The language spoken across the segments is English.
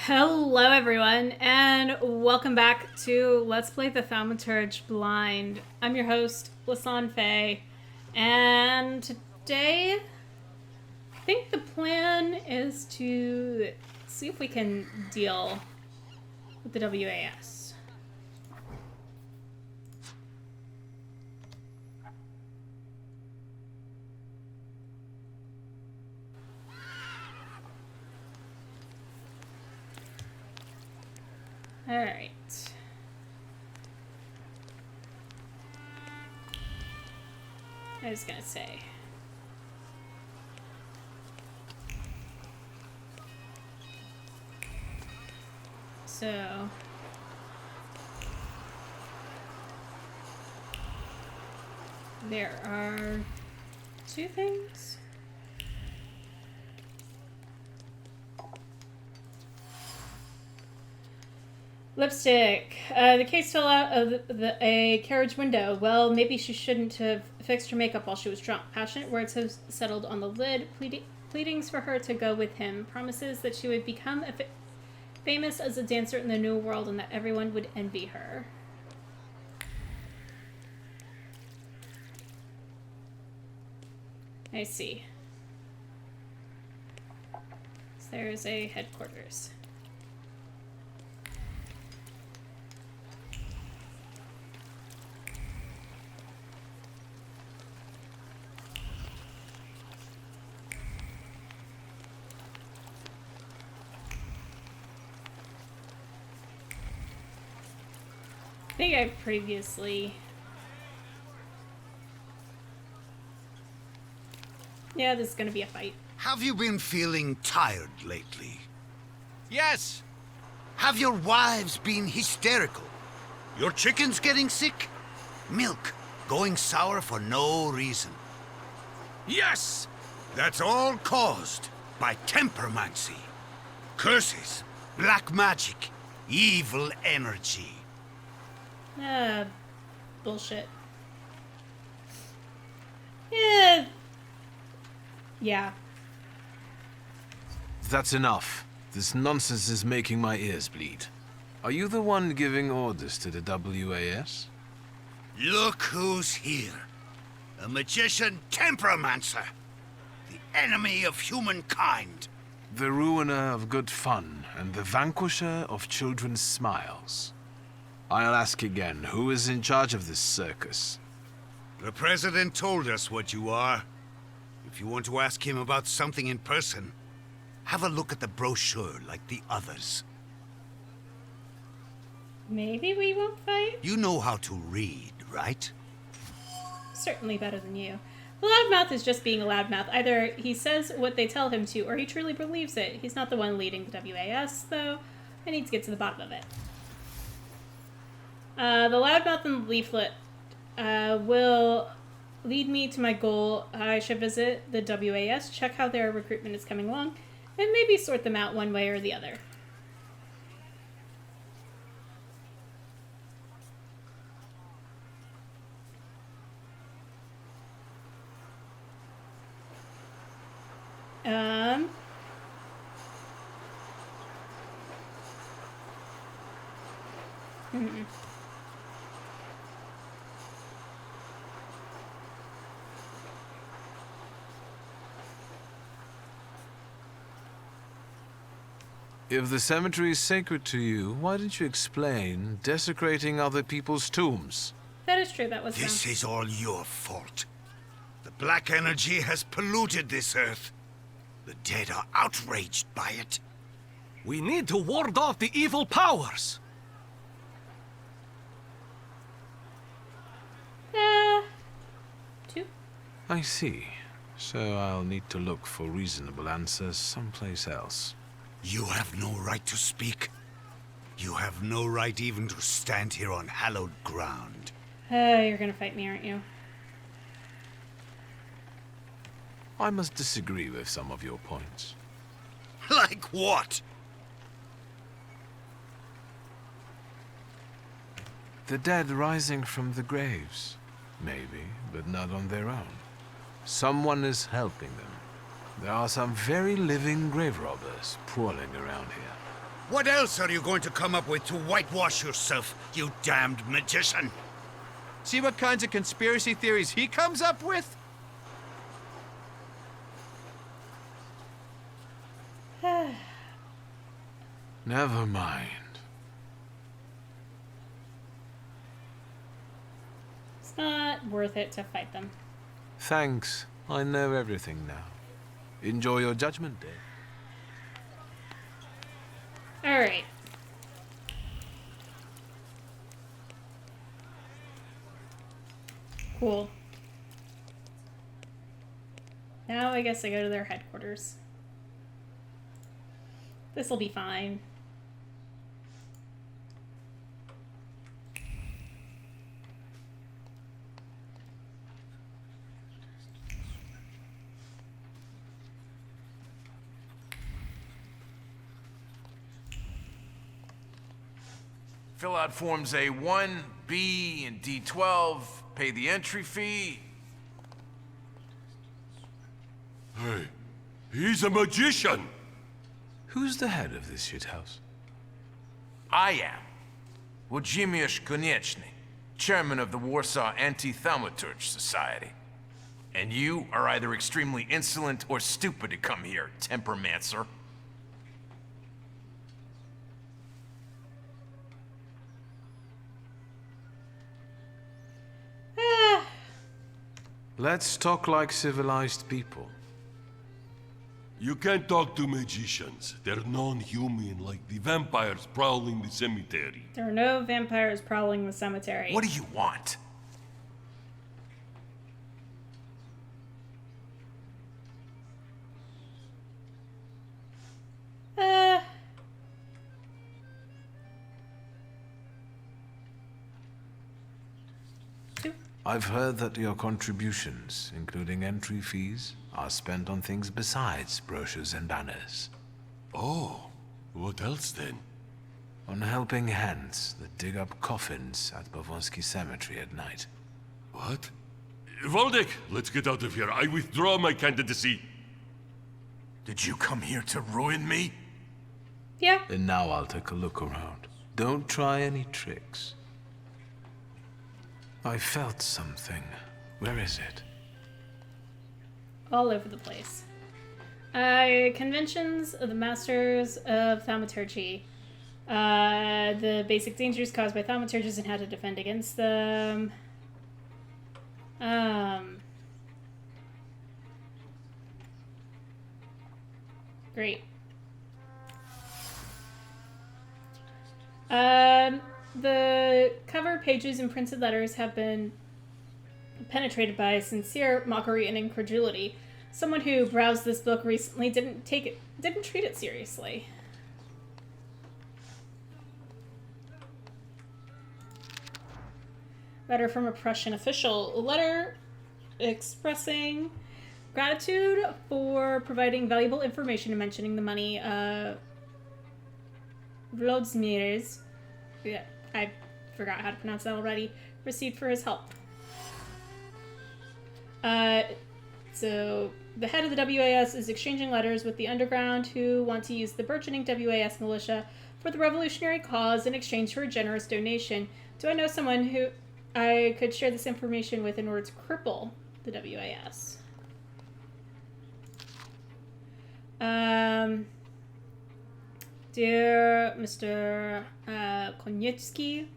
Hello everyone, and welcome back to Let's Play the Thaumaturge Blind. I'm your host, Lasan Faye, and today I think the plan is to see if we can deal with the WAS. Alright. I was gonna say. So. There are two things. Lipstick. The case fell out of a carriage window. Well, maybe she shouldn't have fixed her makeup while she was drunk. Passionate words have settled on the lid. Pleadings for her to go with him. Promises that she would become famous as a dancer in the new world and that everyone would envy her. I see. So there's a headquarters. I think I previously... Yeah, this is gonna be a fight. Have you been feeling tired lately? Yes! Have your wives been hysterical? Your chickens getting sick? Milk going sour for no reason? Yes! That's all caused by tempermancy. Curses, black magic, evil energy. Bullshit. Yeah. Yeah. That's enough. This nonsense is making my ears bleed. Are you the one giving orders to the WAS? Look who's here. A magician tempermancer. The enemy of humankind. The ruiner of good fun and the vanquisher of children's smiles. I'll ask again, who is in charge of this circus? The President told us what you are. If you want to ask him about something in person, have a look at the brochure like the others. Maybe we won't fight? You know how to read, right? Certainly better than you. The loudmouth is just being a loudmouth. Either he says what they tell him to, or he truly believes it. He's not the one leading the WAS, though. I need to get to the bottom of it. The loudmouth and the leaflet will lead me to my goal. I should visit the WAS, check how their recruitment is coming along, and maybe sort them out one way or the other. If the cemetery is sacred to you, why didn't you explain desecrating other people's tombs? That is true, that was This is all your fault. The black energy has polluted this earth. The dead are outraged by it. We need to ward off the evil powers. Two? I see. So I'll need to look for reasonable answers someplace else. You have no right to speak. You have no right even to stand here on hallowed ground. You're gonna fight me, aren't you? I must disagree with some of your points. Like what? The dead rising from the graves. Maybe, but not on their own. Someone is helping them. There are some very living grave robbers prowling around here. What else are you going to come up with to whitewash yourself, you damned magician? See what kinds of conspiracy theories he comes up with? Never mind. It's not worth it to fight them. Thanks. I know everything now. Enjoy your judgment day. Alright. Cool. Now I guess I go to their headquarters. This'll be fine. Fill out forms A1, B, and D12, pay the entry fee. Hey, he's a magician! Who's the head of this shithouse? I am Włodzimierz Konieczny, chairman of the Warsaw Anti-Thaumaturge Society. And you are either extremely insolent or stupid to come here, tempermancer. Let's talk like civilized people. You can't talk to magicians. They're non-human, like the vampires prowling the cemetery. There are no vampires prowling the cemetery. What do you want? I've heard that your contributions, including entry fees, are spent on things besides brochures and banners. Oh, what else then? On helping hands that dig up coffins at Bavonsky Cemetery at night. What? Waldek, let's get out of here. I withdraw my candidacy. Did you come here to ruin me? Yeah. And now I'll take a look around. Don't try any tricks. I felt something. Where is it? All over the place. Conventions of the Masters of Thaumaturgy. The basic dangers caused by thaumaturges and how to defend against them. Great. The cover pages and printed letters have been penetrated by sincere mockery and incredulity. Someone who browsed this book recently didn't treat it seriously. Letter from a Prussian official. A letter expressing gratitude for providing valuable information and mentioning the money Vlodzmir's, yeah, I forgot how to pronounce that already, received for his help. So the head of the WAS is exchanging letters with the underground who want to use the burgeoning WAS militia for the revolutionary cause in exchange for a generous donation. Do I know someone who I could share this information with in order to cripple the WAS? Dear Mr. Konieczny,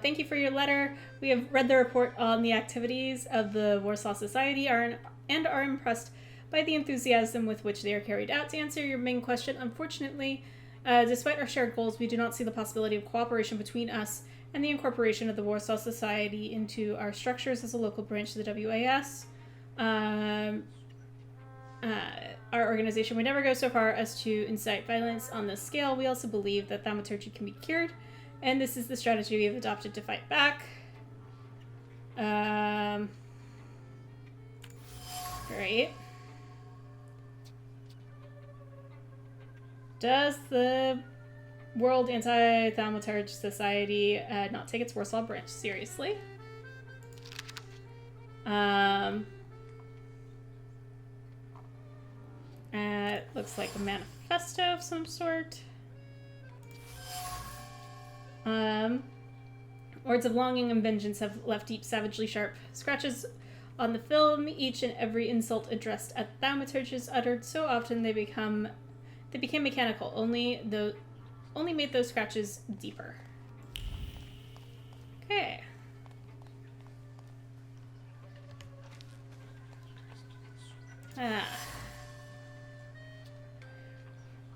thank you for your letter. We have read the report on the activities of the Warsaw Society and are impressed by the enthusiasm with which they are carried out. To answer your main question, unfortunately, despite our shared goals, we do not see the possibility of cooperation between us and the incorporation of the Warsaw Society into our structures as a local branch of the WAS. Our organization would never go so far as to incite violence on this scale. We also believe that thaumaturgy can be cured, and this is the strategy we have adopted to fight back. Great. Does the World Anti-Thaumaturge Society not take its Warsaw branch seriously? Looks like a manifesto of some sort. Words of longing and vengeance have left deep, savagely sharp scratches on the film. Each and every insult addressed at Thaumaturge is uttered so often they became mechanical. Only made those scratches deeper. Okay.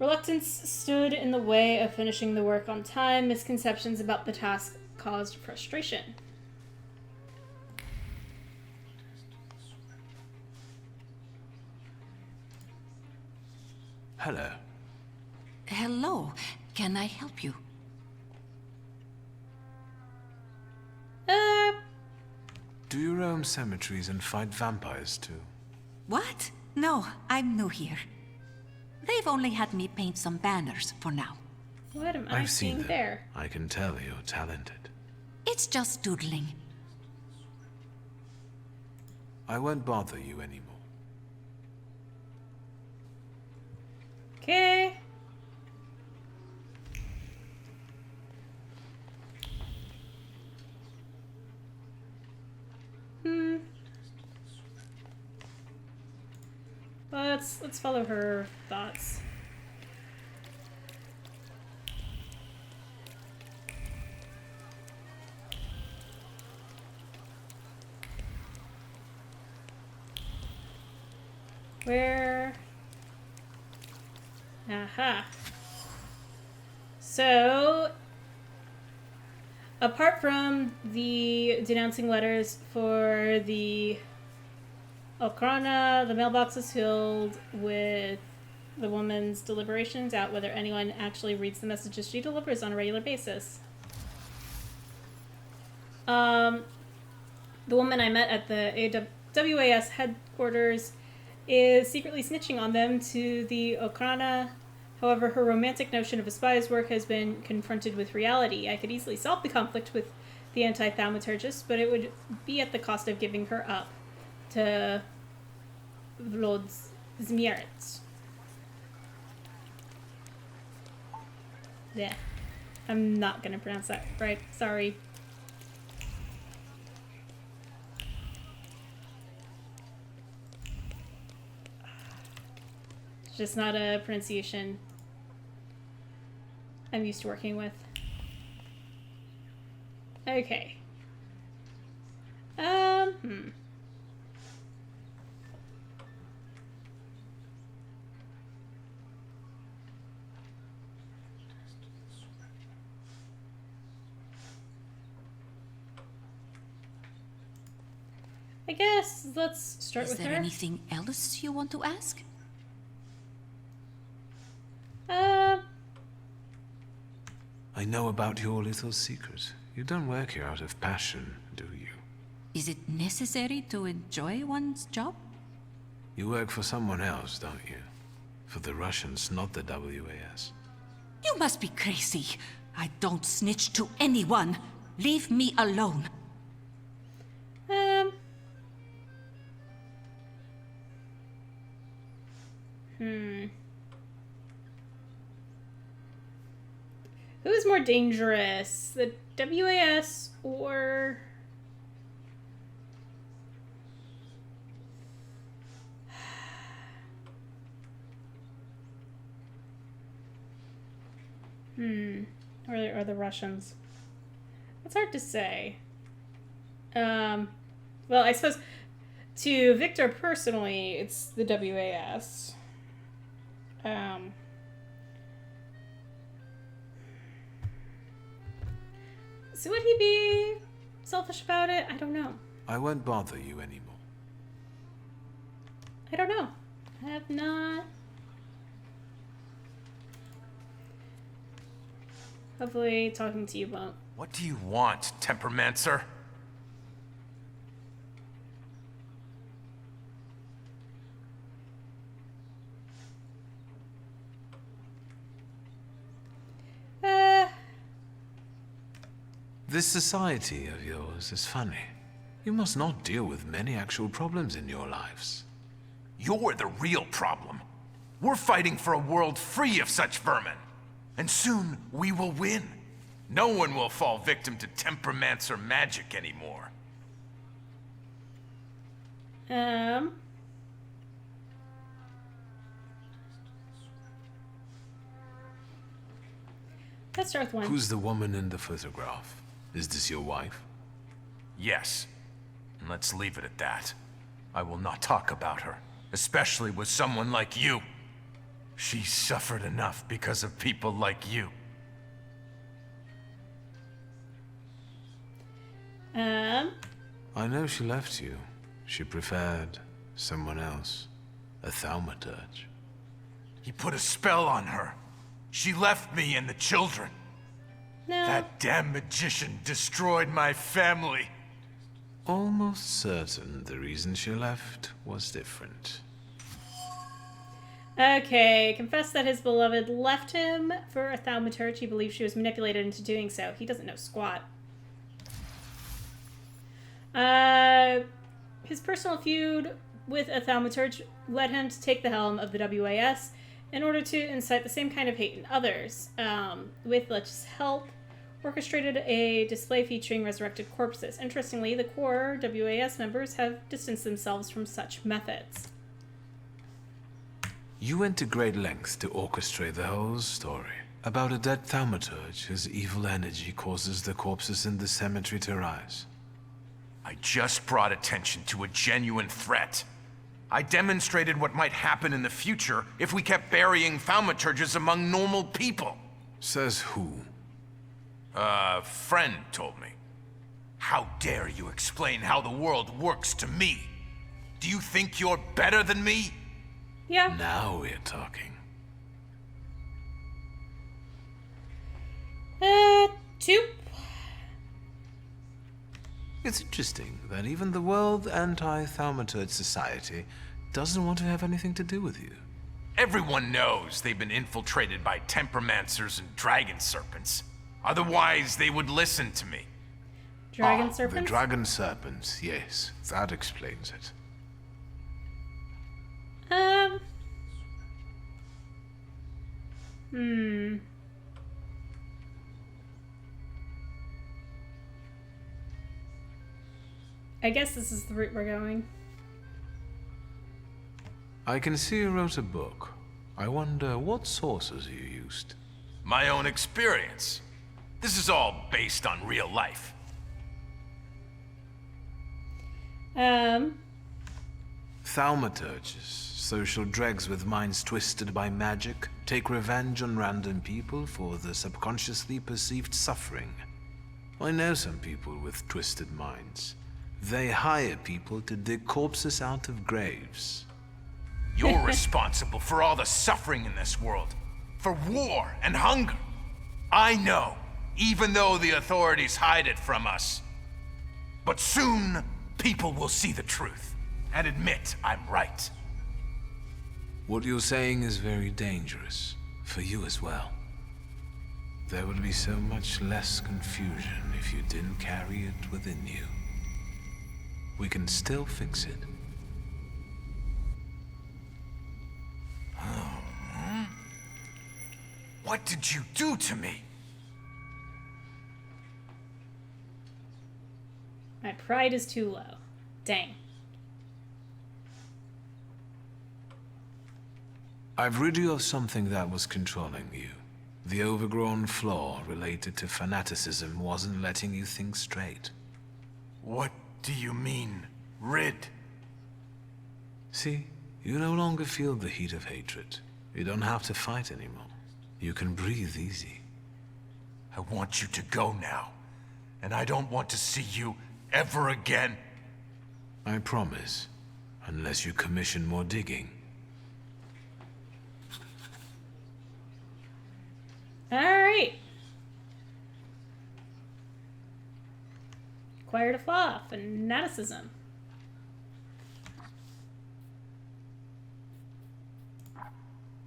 Reluctance stood in the way of finishing the work on time. Misconceptions about the task caused frustration. Hello. Hello. Can I help you? Do you roam cemeteries and fight vampires too? What? No, I'm new here. They've only had me paint some banners for now. What am I I've seen seeing them. there? I can tell you're talented. It's just doodling. I won't bother you anymore. Okay. Let's follow her thoughts. Where? Aha. So, apart from the denouncing letters for the Okrana, the mailbox is filled with the woman's deliberations out whether anyone actually reads the messages she delivers on a regular basis. The woman I met at the WAS headquarters is secretly snitching on them to the Okrana. However, her romantic notion of a spy's work has been confronted with reality. I could easily solve the conflict with the anti-thaumaturgist, but it would be at the cost of giving her up to Vlodzimierz. Yeah. I'm not gonna pronounce that right. Sorry. It's just not a pronunciation I'm used to working with. Okay. I guess let's start with her. Is there anything else you want to ask? I know about your little secret. You don't work here out of passion, do you? Is it necessary to enjoy one's job? You work for someone else, don't you? For the Russians, not the WAS. You must be crazy. I don't snitch to anyone. Leave me alone. Who is more dangerous, the WAS or... or the Russians? It's hard to say. Well, I suppose to Wiktor personally, it's the WAS. So would he be selfish about it? I don't know. I won't bother you anymore. I don't know. I have not... Hopefully talking to you won't. What do you want, Tempermancer? This society of yours is funny. You must not deal with many actual problems in your lives. You're the real problem. We're fighting for a world free of such vermin. And soon, we will win. No one will fall victim to tempermancer magic anymore. Let's start with one. Who's the woman in the photograph? Is this your wife? Yes. And let's leave it at that. I will not talk about her, especially with someone like you. She suffered enough because of people like you. I know she left you. She preferred someone else. A Thaumaturge. He put a spell on her. She left me and the children. No. That damn magician destroyed my family. Almost certain the reason she left was different. Okay, confessed that his beloved left him for a Thaumaturge. He believes she was manipulated into doing so. He doesn't know squat. His personal feud with a Thaumaturge led him to take the helm of the WAS in order to incite the same kind of hate in others. With Lech's help, orchestrated a display featuring resurrected corpses. Interestingly, the core WAS members have distanced themselves from such methods. You went to great lengths to orchestrate the whole story about a dead Thaumaturge whose evil energy causes the corpses in the cemetery to rise. I just brought attention to a genuine threat. I demonstrated what might happen in the future if we kept burying Thaumaturges among normal people. Says who? A friend told me. How dare you explain how the world works to me? Do you think you're better than me? Yeah. Now we're talking. Two. It's interesting that even the World Anti-Thaumaturge Society doesn't want to have anything to do with you. Everyone knows they've been infiltrated by temperamancers and dragon serpents. Otherwise, they would listen to me. Dragon The serpents? dragon serpents, yes, that explains it. I guess this is the route we're going. I can see you wrote a book. I wonder what sources you used. My own experience. This is all based on real life. Thaumaturges, social dregs with minds twisted by magic, take revenge on random people for the subconsciously perceived suffering. I know some people with twisted minds. They hire people to dig corpses out of graves. You're responsible for all the suffering in this world. For war and hunger. I know, even though the authorities hide it from us. But soon, people will see the truth and admit I'm right. What you're saying is very dangerous, for you as well. There would be so much less confusion if you didn't carry it within you. We can still fix it. What did you do to me? My pride is too low. Dang. I've rid you of something that was controlling you. The overgrown flaw related to fanaticism wasn't letting you think straight. What do you mean, rid? See, you no longer feel the heat of hatred. You don't have to fight anymore. You can breathe easy. I want you to go now, and I don't want to see you ever again. I promise, unless you commission more digging. Alright. Acquired a flaw, fanaticism.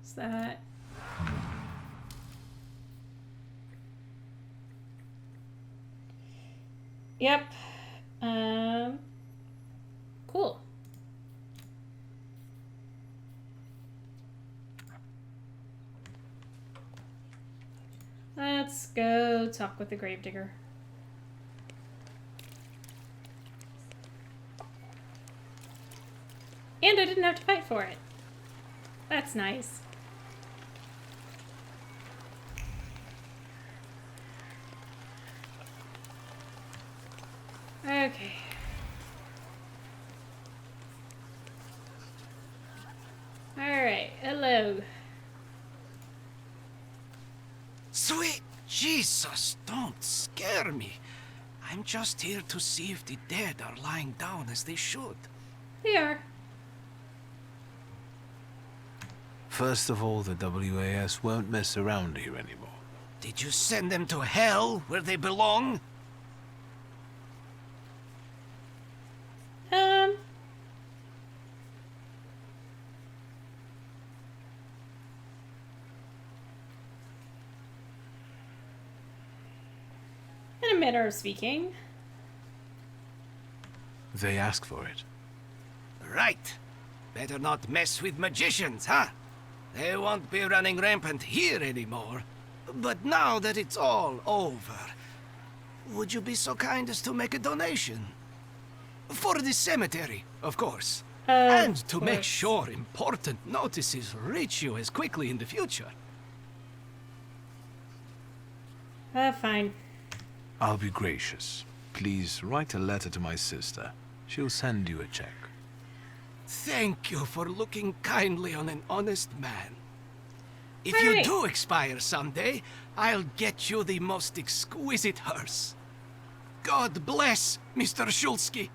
Is that... Yep. Cool. Let's go talk with the gravedigger. And I didn't have to fight for it. That's nice. Okay. Alright, hello. Sweet Jesus, don't scare me. I'm just here to see if the dead are lying down as they should. They are. First of all, the WAS won't mess around here anymore. Did you send them to hell, where they belong? In a manner of speaking. They asked for it. Right. Better not mess with magicians, huh? They won't be running rampant here anymore. But now that it's all over, would you be so kind as to make a donation? For the cemetery, of course. And to make sure important notices reach you as quickly in the future. Fine. I'll be gracious. Please write a letter to my sister. She'll send you a check. Thank you for looking kindly on an honest man. If All you right. do expire someday, I'll get you the most exquisite hearse. God bless, Mr. Shulsky.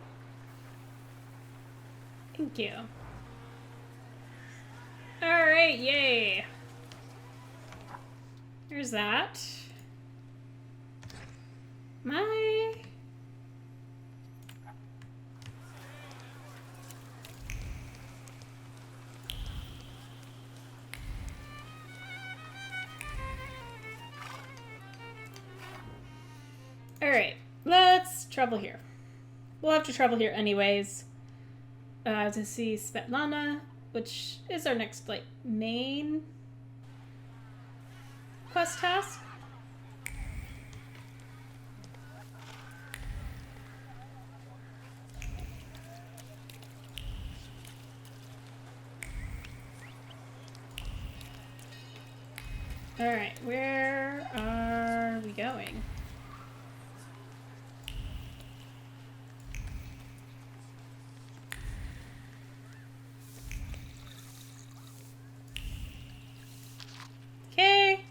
Thank you. Alright, yay. There's that. My... Alright, let's travel here. We'll have to travel here anyways. To see Svetlana, which is our next, like, main quest task. Alright, where are we going? Okay,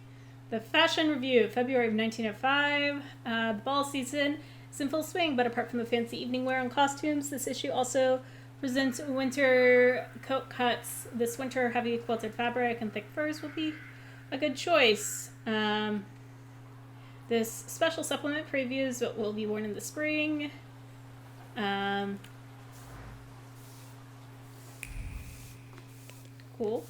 the Fashion Review, February of 1905. The ball season is in full swing, but apart from the fancy evening wear and costumes, this issue also presents winter coat cuts. This winter, heavy quilted fabric and thick furs will be a good choice. This special supplement previews what will be worn in the spring. Cool.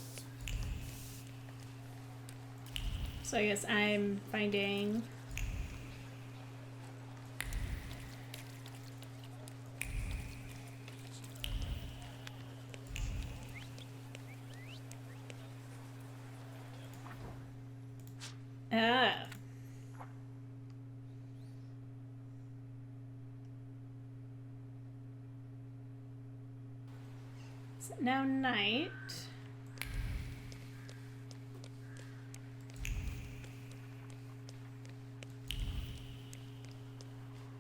So I guess I'm finding Is it now night?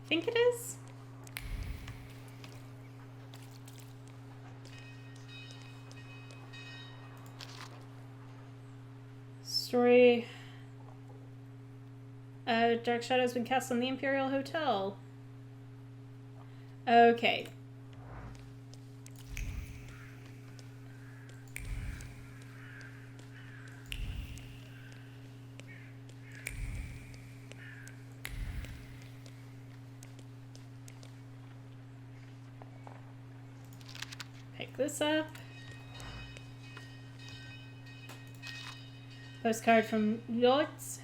I think it is. Story. Dark shadow has been cast on the Imperial Hotel. Okay. Pick this up. Postcard from Lotz.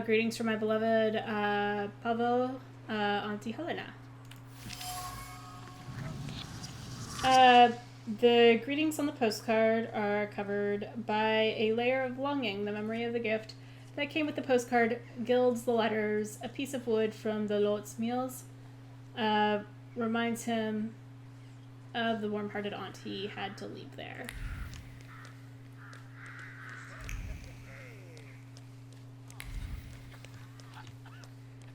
Greetings from my beloved Pavel, Auntie Helena. The greetings on the postcard are covered by a layer of longing, the memory of the gift that came with the postcard gilds the letters. A piece of wood from the Lot's meals reminds him of the warm-hearted aunt he had to leave there.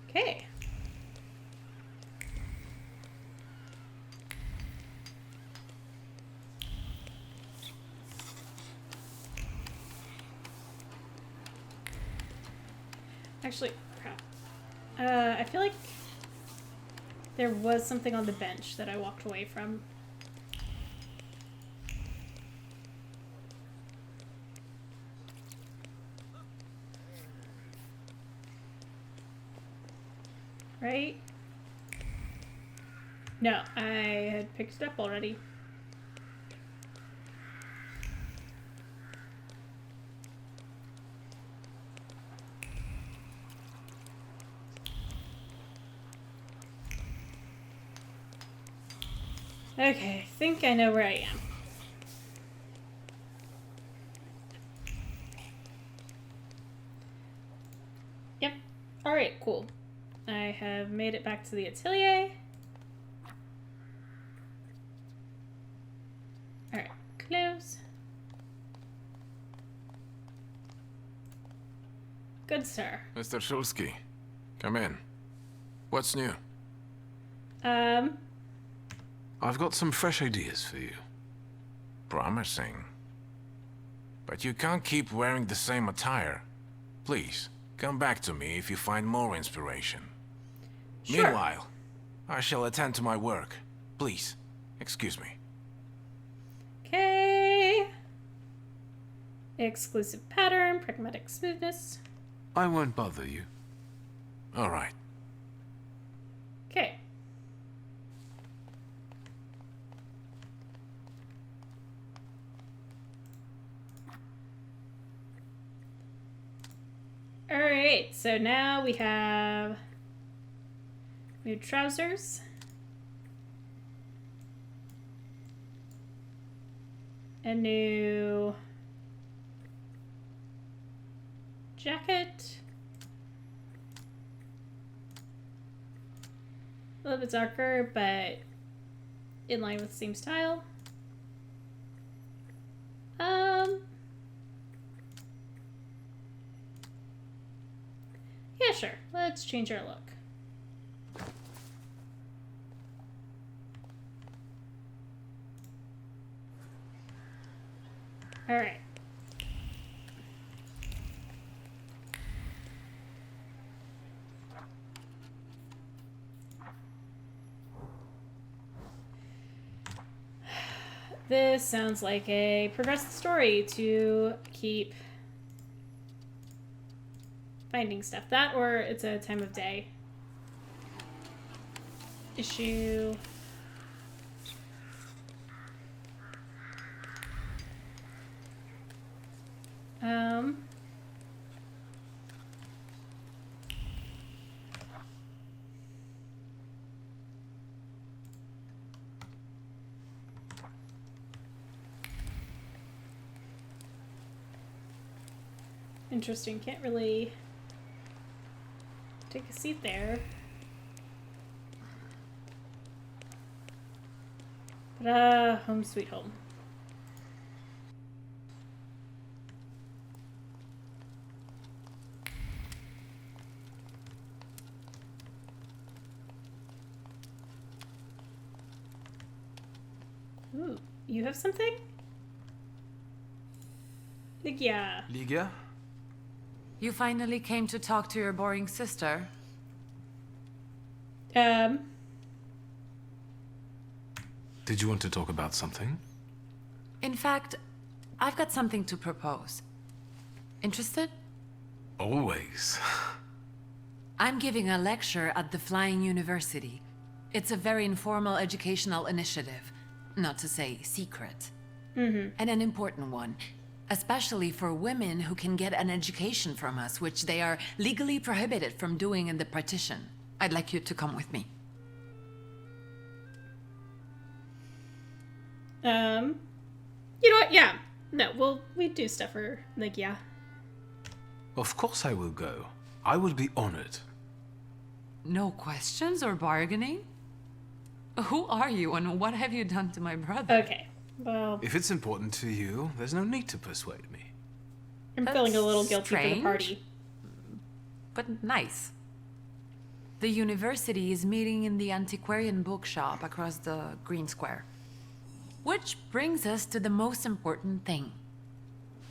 Okay. Actually, crap. I feel like there was something on the bench that I walked away from. Right? No, I had picked it up already. Okay, I think I know where I am. Yep. Alright, cool. I have made it back to the atelier. Alright, close. Good sir. Mr. Shulsky, come in. What's new? I've got some fresh ideas for you. Promising. But you can't keep wearing the same attire. Please, come back to me if you find more inspiration. Sure. Meanwhile, I shall attend to my work. Please, excuse me. Okay. Exclusive pattern, pragmatic smoothness. I won't bother you. All right. Okay. Alright, so now we have new trousers. A new jacket. A little bit darker, but in line with the same style. Yeah, sure. Let's change our look. All right. This sounds like a progressive story to keep finding stuff. That or it's a time of day issue. Interesting. Can't really take a seat there. But, home sweet home. Ooh, you have something? Ligia. Ligia? You finally came to talk to your boring sister. Did you want to talk about something? In fact, I've got something to propose. Interested? Always. I'm giving a lecture at the Flying University. It's a very informal educational initiative. Not to say secret. And an important one. Especially for women who can get an education from us, which they are legally prohibited from doing in the partition. I'd like you to come with me. You know what? Yeah. No, we do stuff for Ligia. Of course I will go. I will be honored. No questions or bargaining? Who are you and what have you done to my brother? Okay, well, If it's important to you, there's no need to persuade me. I'm feeling a little guilty for the strange. party. But nice. The university is meeting in the antiquarian bookshop across the Green Square. Which brings us to the most important thing.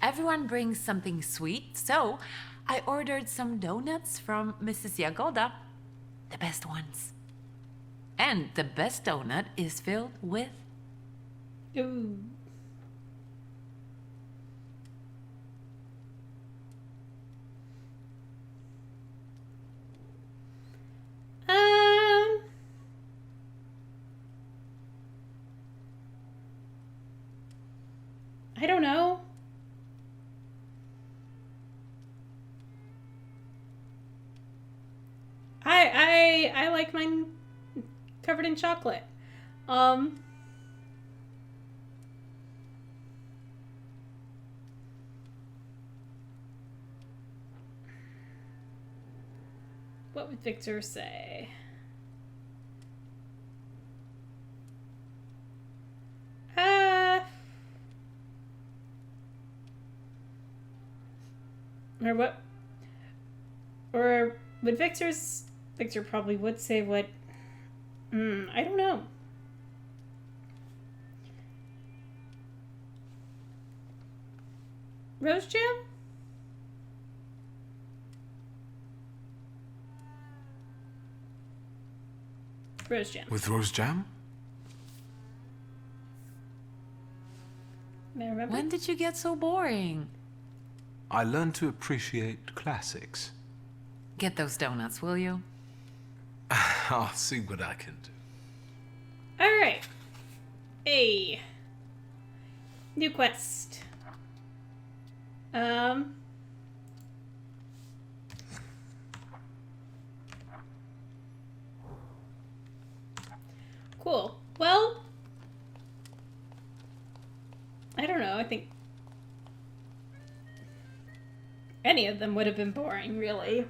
Everyone brings something sweet, so I ordered some donuts from Mrs. Yagoda. The best ones. And the best donut is filled with... Ooh. I don't know. I like mine covered in chocolate. What would Victor say? Or what? Or would Victor probably would say what? I don't know. Rose jam? Rose jam. With rose jam? May I remember? When did you get so boring? I learned to appreciate classics. Get those donuts, will you? I'll see what I can do. All right. Hey. New quest. Cool. Well, I don't know. I think any of them would have been boring, really.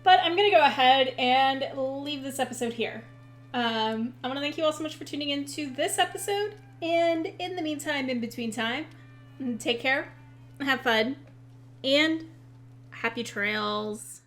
But I'm going to go ahead and leave this episode here. I want to thank you all so much for tuning into this episode. And in the meantime, in between time, take care, have fun, and happy trails.